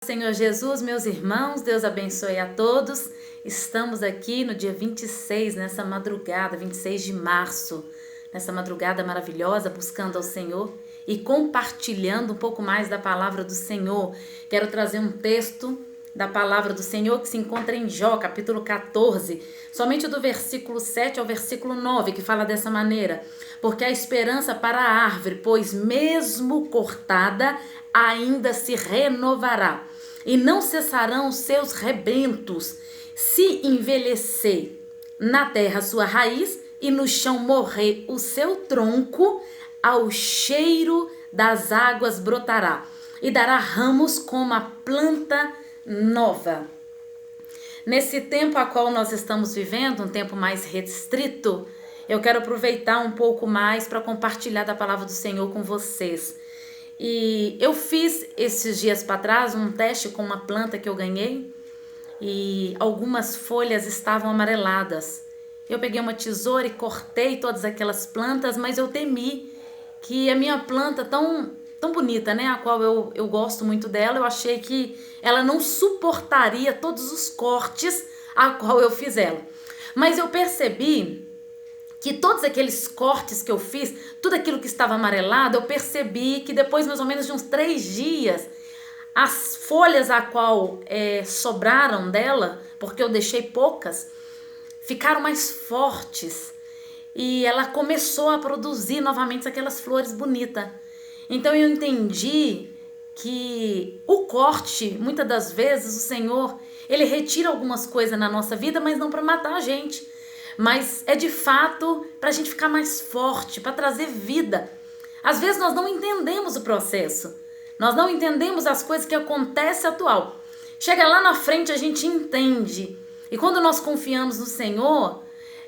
Senhor Jesus, meus irmãos, Deus abençoe a todos. Estamos aqui no dia 26, nessa madrugada, 26 de março, nessa madrugada maravilhosa, buscando ao Senhor e compartilhando um pouco mais da palavra do Senhor. Quero trazer um texto da palavra do Senhor que se encontra em Jó, capítulo 14, somente do versículo 7 ao versículo 9, que fala dessa maneira: porque a esperança para a árvore, pois mesmo cortada, ainda se renovará, e não cessarão os seus rebentos. Se envelhecer na terra sua raiz, e no chão morrer o seu tronco, ao cheiro das águas brotará, e dará ramos como a planta nova. Nesse tempo a qual nós estamos vivendo, um tempo mais restrito, eu quero aproveitar um pouco mais para compartilhar da palavra do Senhor com vocês. E eu fiz esses dias para trás um teste com uma planta que eu ganhei e algumas folhas estavam amareladas. Eu peguei uma tesoura e cortei todas aquelas plantas, mas eu temi que a minha planta tão bonita, né, a qual eu gosto muito dela, eu achei que ela não suportaria todos os cortes a qual eu fiz ela. Mas eu percebi que todos aqueles cortes que eu fiz, tudo aquilo que estava amarelado, eu percebi que depois mais ou menos de uns 3 dias, as folhas a qual sobraram dela, porque eu deixei poucas, ficaram mais fortes. E ela começou a produzir novamente aquelas flores bonitas. Então eu entendi que o corte, muitas das vezes, o Senhor, Ele retira algumas coisas na nossa vida, mas não para matar a gente. Mas é de fato para a gente ficar mais forte, para trazer vida. Às vezes nós não entendemos o processo, nós não entendemos as coisas que acontecem atual. Chega lá na frente a gente entende. E quando nós confiamos no Senhor,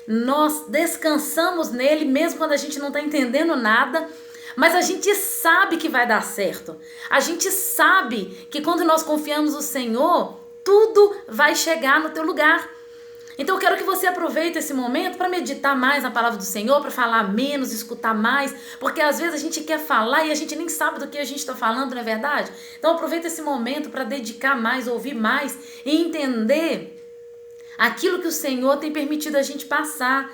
nós descansamos nele mesmo quando a gente não está entendendo nada. Mas a gente sabe que vai dar certo. A gente sabe que quando nós confiamos no Senhor, tudo vai chegar no teu lugar. Então eu quero que você aproveite esse momento para meditar mais na palavra do Senhor, para falar menos, escutar mais, porque às vezes a gente quer falar e a gente nem sabe do que a gente está falando, não é verdade? Então aproveita esse momento para dedicar mais, ouvir mais e entender aquilo que o Senhor tem permitido a gente passar.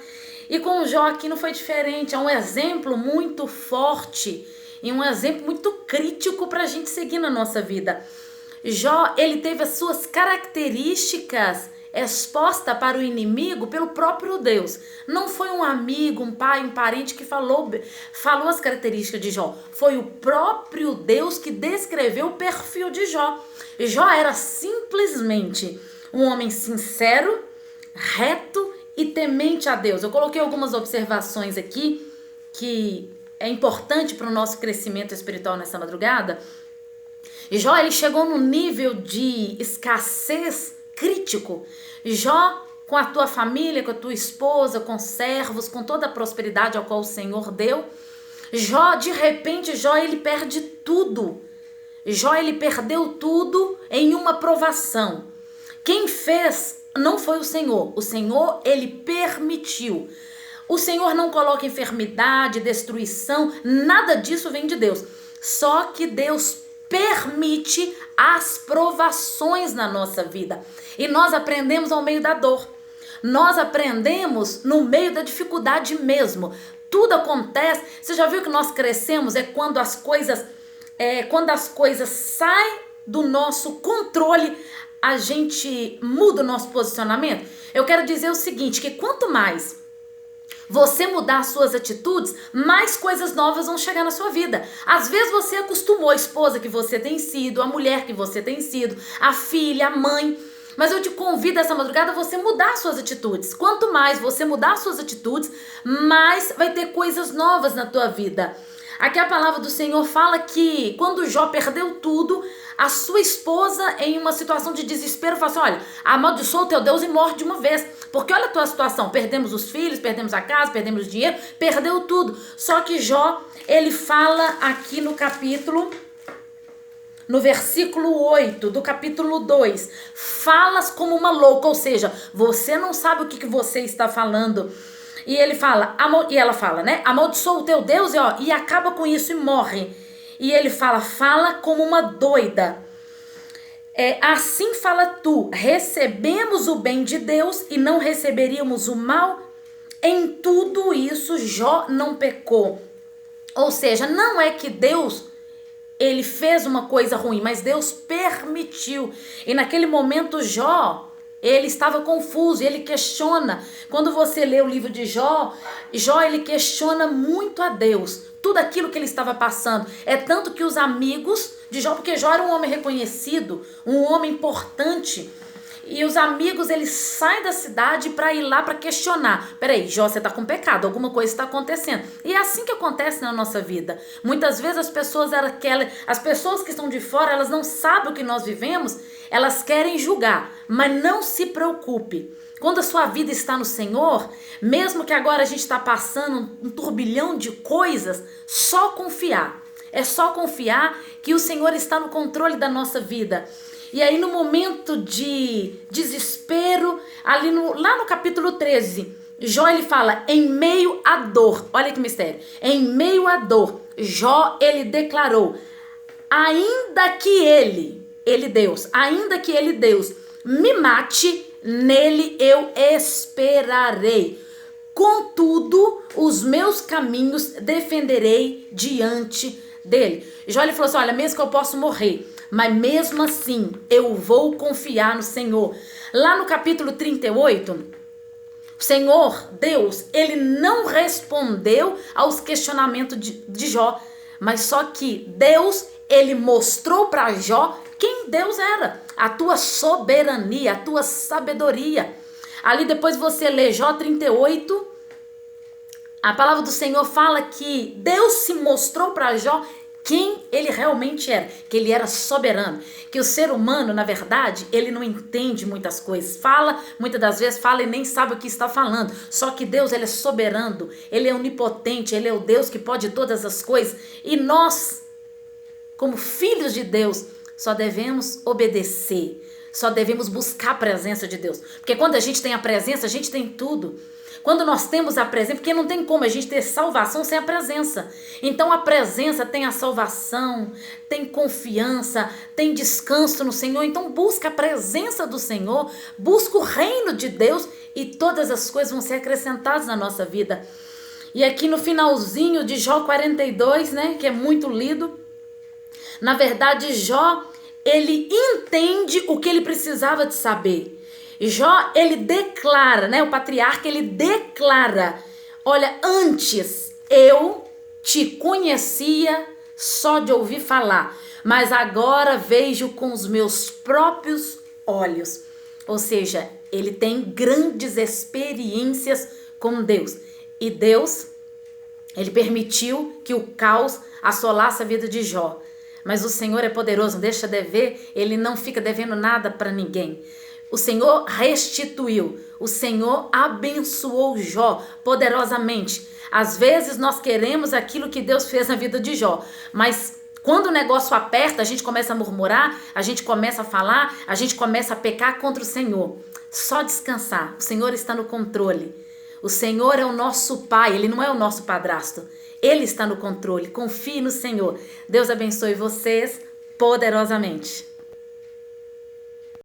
E com o Jó aqui não foi diferente, é um exemplo muito forte e um exemplo muito crítico para a gente seguir na nossa vida. Jó, ele teve as suas características exposta para o inimigo pelo próprio Deus. Não foi um amigo, um pai, um parente que falou as características de Jó. Foi o próprio Deus que descreveu o perfil de Jó. Jó era simplesmente um homem sincero, reto e temente a Deus. Eu coloquei algumas observações aqui que é importante para o nosso crescimento espiritual nessa madrugada. E Jó, ele chegou num nível de escassez crítico. Jó, com a tua família, com a tua esposa, com servos, com toda a prosperidade ao qual o Senhor deu, Jó, de repente, Jó, ele perde tudo. Jó, ele perdeu tudo em uma provação. Quem fez não foi o Senhor, ele permitiu. O Senhor não coloca enfermidade, destruição, nada disso vem de Deus. Só que Deus permite as provações na nossa vida. E nós aprendemos ao meio da dor. Nós aprendemos no meio da dificuldade mesmo. Tudo acontece. Você já viu que nós crescemos quando as coisas saem do nosso controle, a gente muda o nosso posicionamento? Eu quero dizer o seguinte, que quanto mais você mudar as suas atitudes, mais coisas novas vão chegar na sua vida. Às vezes você acostumou a esposa que você tem sido, a mulher que você tem sido, a filha, a mãe. Mas eu te convido essa madrugada a você mudar as suas atitudes. Quanto mais você mudar as suas atitudes, mais vai ter coisas novas na tua vida. Aqui a palavra do Senhor fala que quando Jó perdeu tudo, a sua esposa, em uma situação de desespero, fala assim: olha, amaldiçoa o teu Deus e morre de uma vez. Porque olha a tua situação, perdemos os filhos, perdemos a casa, perdemos o dinheiro, perdeu tudo. Só que Jó, ele fala aqui no versículo 8 do capítulo 2, falas como uma louca, ou seja, você não sabe o que você está falando. E ele fala, e ela fala, né? Amaldiçoa o teu Deus e acaba com isso e morre. E ele fala como uma doida. Assim fala tu, recebemos o bem de Deus e não receberíamos o mal? Em tudo isso Jó não pecou. Ou seja, não é que Deus ele fez uma coisa ruim, mas Deus permitiu. E naquele momento Jó, ele estava confuso, ele questiona. Quando você lê o livro de Jó, Jó ele questiona muito a Deus, tudo aquilo que ele estava passando. É tanto que os amigos de Jó, porque Jó era um homem reconhecido, um homem importante, e os amigos eles saem da cidade para ir lá para questionar. Peraí, Jó, você está com pecado, alguma coisa está acontecendo. E é assim que acontece na nossa vida. Muitas vezes as pessoas que estão de fora, elas não sabem o que nós vivemos, elas querem julgar, mas não se preocupe. Quando a sua vida está no Senhor, mesmo que agora a gente está passando um turbilhão de coisas, só confiar. É só confiar que o Senhor está no controle da nossa vida. E aí no momento de desespero, lá no capítulo 13, Jó ele fala, em meio à dor, olha que mistério, em meio à dor, Jó ele declarou, ainda que ele Deus, me mate, nele eu esperarei. Contudo, os meus caminhos defenderei diante dele. Jó ele falou assim, olha, mesmo que eu possa morrer, mas mesmo assim eu vou confiar no Senhor. Lá no capítulo 38, o Senhor, Deus, ele não respondeu aos questionamentos de Jó, mas só que Deus, ele mostrou para Jó quem Deus era, a tua soberania, a tua sabedoria. Ali depois você lê Jó 38, a palavra do Senhor fala que Deus se mostrou para Jó quem ele realmente era, que ele era soberano, que o ser humano, na verdade, ele não entende muitas coisas, muitas das vezes fala e nem sabe o que está falando, só que Deus, ele é soberano, ele é onipotente, ele é o Deus que pode todas as coisas, e nós, como filhos de Deus, só devemos obedecer, só devemos buscar a presença de Deus, porque quando a gente tem a presença, a gente tem tudo. Quando nós temos a presença, porque não tem como a gente ter salvação sem a presença. Então a presença tem a salvação, tem confiança, tem descanso no Senhor. Então busca a presença do Senhor, busca o reino de Deus e todas as coisas vão ser acrescentadas na nossa vida. E aqui no finalzinho de Jó 42, né, que é muito lido, na verdade Jó, ele entende o que ele precisava de saber. Jó, ele declara, né? O patriarca, ele declara, olha, antes eu te conhecia só de ouvir falar, mas agora vejo com os meus próprios olhos. Ou seja, ele tem grandes experiências com Deus. E Deus, ele permitiu que o caos assolasse a vida de Jó. Mas o Senhor é poderoso, não deixa dever, ele não fica devendo nada para ninguém. O Senhor restituiu, o Senhor abençoou Jó poderosamente. Às vezes nós queremos aquilo que Deus fez na vida de Jó, mas quando o negócio aperta, a gente começa a murmurar, a gente começa a falar, a gente começa a pecar contra o Senhor. Só descansar, o Senhor está no controle. O Senhor é o nosso Pai, Ele não é o nosso padrasto. Ele está no controle, confie no Senhor. Deus abençoe vocês poderosamente.